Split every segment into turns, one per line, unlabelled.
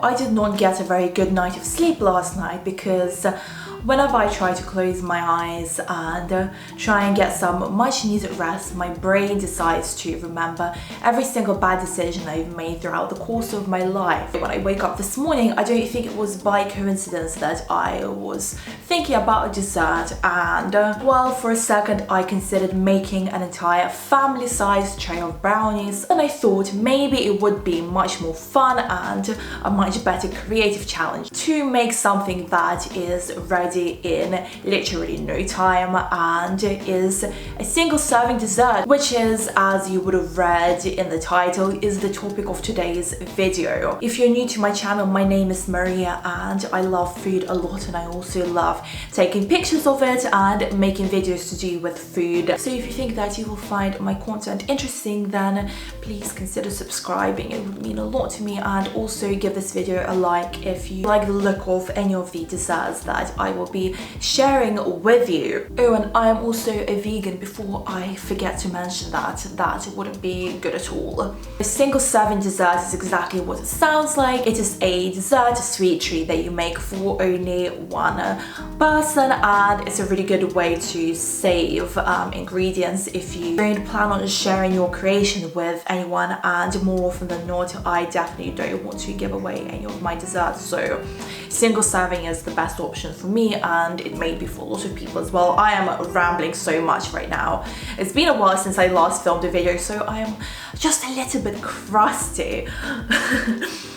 I did not get a very good night of sleep last night because whenever I try to close my eyes and try and get some much needed rest, my brain decides to remember every single bad decision I've made throughout the course of my life. When I wake up this morning, I don't think it was by coincidence that I was thinking about a dessert, and well, for a second I considered making an entire family-sized tray of brownies, and I thought maybe it would be much more fun and a much better creative challenge to make something that is ready in literally no time and is a single serving dessert, which is, as you would have read in the title, is the topic of today's video. If you're new to my channel, my name is Maria and I love food a lot, and I also love taking pictures of it and making videos to do with food. So if you think that you will find my content interesting, then please consider subscribing. It would mean a lot to me, and also give this video a like if you like the look of any of the desserts that I will be sharing with you. Oh, and I am also a vegan, before I forget to mention that wouldn't be good at all. A single serving dessert is exactly what it sounds like. It is a dessert, a sweet treat that you make for only one person, and it's a really good way to save ingredients if you don't plan on sharing your creation with anyone, and more often than not I definitely don't want to give away any of my desserts, so single serving is the best option for me, and it may be for a lot of people as well. I am rambling so much right now. It's been a while since I last filmed a video, so I am just a little bit crusty.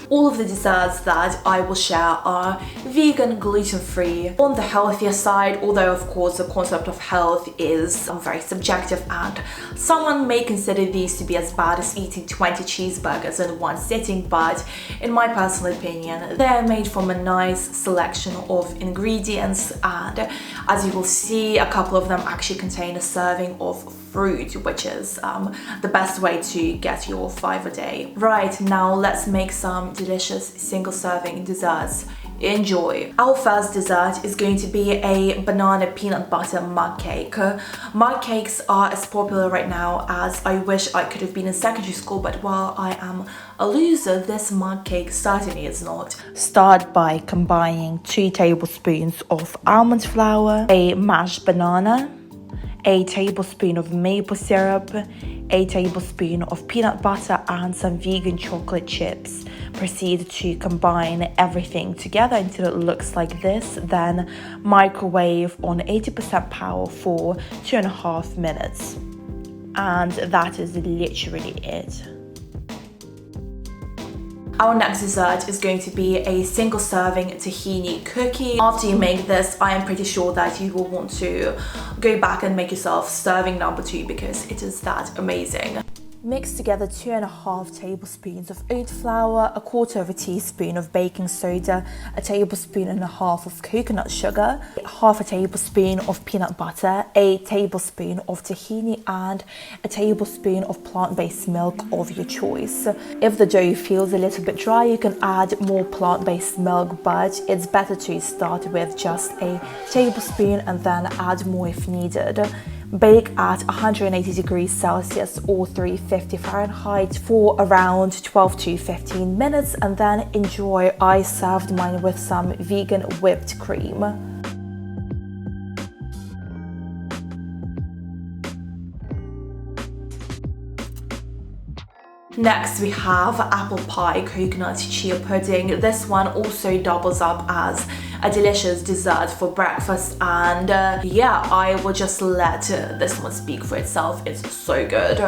All of the desserts that I will share are vegan, gluten-free, on the healthier side, although of course the concept of health is very subjective, and someone may consider these to be as bad as eating 20 cheeseburgers in one sitting, but in my personal opinion they're made from a nice selection of ingredients, and as you will see, a couple of them actually contain a serving of fruit, which is the best way to get your 5 a day. Right, now let's make some delicious single serving desserts. Enjoy. Our first dessert is going to be a banana peanut butter mug cake. Mug cakes are as popular right now as I wish I could have been in secondary school, but while I am a loser, this mug cake certainly is not. Start by combining 2 tablespoons of almond flour, a mashed banana, a tablespoon of maple syrup, a tablespoon of peanut butter, and some vegan chocolate chips. Proceed to combine everything together until it looks like this, then microwave on 80% power for 2.5 minutes. And that is literally it. Our next dessert is going to be a single serving tahini cookie. After you make this, I am pretty sure that you will want to go back and make yourself serving number 2 because it is that amazing. Mix together 2.5 tablespoons of oat flour, 1/4 teaspoon of baking soda, 1.5 tablespoons of coconut sugar, 1/2 tablespoon of peanut butter, 1 tablespoon of tahini, and 1 tablespoon of plant-based milk of your choice. If the dough feels a little bit dry, you can add more plant-based milk, but it's better to start with just a tablespoon and then add more if needed. Bake at 180 degrees Celsius or 350 Fahrenheit for around 12 to 15 minutes, and then enjoy. I served mine with some vegan whipped cream. Next we have apple pie coconut chia pudding. This one also doubles up as a delicious dessert for breakfast, and yeah, I will just let this one speak for itself. It's so good.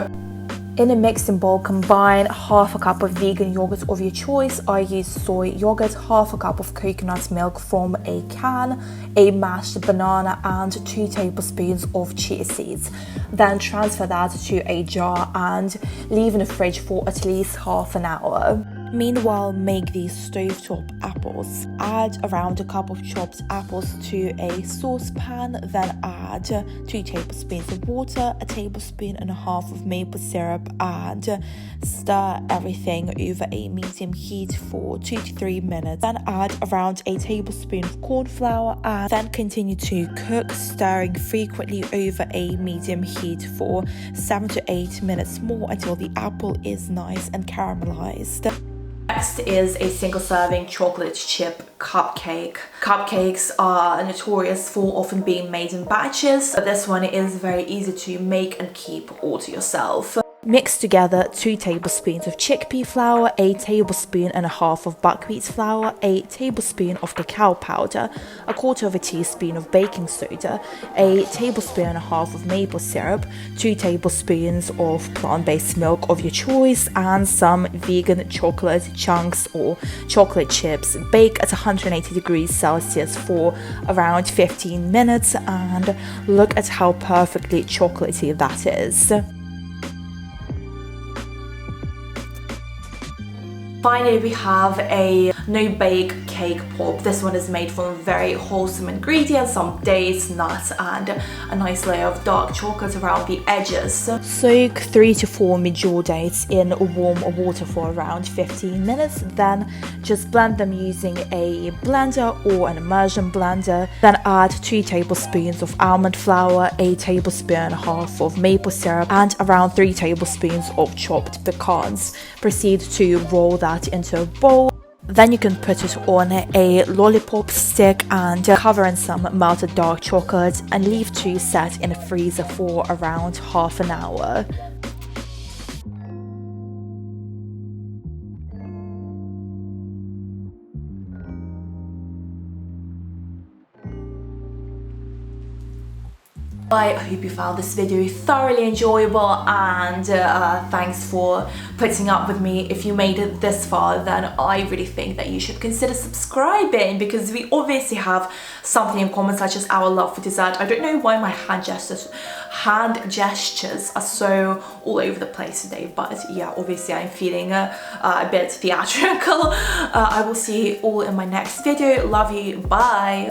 In a mixing bowl, combine 1/2 cup of vegan yogurt of your choice. I use soy yogurt, 1/2 cup of coconut milk from a can, a mashed banana, and 2 tablespoons of chia seeds. Then transfer that to a jar and leave in the fridge for at least half an hour. Meanwhile, make these stovetop apples. Add around a cup of chopped apples to a saucepan, then add 2 tablespoons of water, 1.5 tablespoons of maple syrup, and stir everything over a medium heat for 2 to 3 minutes. Then add around a tablespoon of corn flour and then continue to cook, stirring frequently over a medium heat for 7 to 8 minutes more until the apple is nice and caramelized. Next is a single serving chocolate chip cupcake. Cupcakes are notorious for often being made in batches, but this one is very easy to make and keep all to yourself. Mix together 2 tablespoons of chickpea flour, 1 tablespoon and a half of buckwheat flour, 1 tablespoon of cacao powder, 1/4 teaspoon of baking soda, 1 tablespoon and a half of maple syrup, 2 tablespoons of plant-based milk of your choice, and some vegan chocolate chunks or chocolate chips. Bake at 180 degrees Celsius for around 15 minutes, and look at how perfectly chocolatey that is. Finally, we have a no-bake cake pop. This one is made from very wholesome ingredients, some dates, nuts, and a nice layer of dark chocolate around the edges. Soak 3 to 4 medjool dates in warm water for around 15 minutes, then just blend them using a blender or an immersion blender. Then add 2 tablespoons of almond flour, 1 tablespoon and a half of maple syrup, and around 3 tablespoons of chopped pecans. Proceed to roll that into a bowl. Then you can put it on a lollipop stick and cover in some melted dark chocolate and leave to set in a freezer for around half an hour. I hope you found this video thoroughly enjoyable, and thanks for putting up with me. If you made it this far, then I really think that you should consider subscribing, because we obviously have something in common, such as our love for dessert. I don't know why my hand gestures are so all over the place today, but yeah, obviously I'm feeling a bit theatrical. I will see you all in my next video. Love you, bye.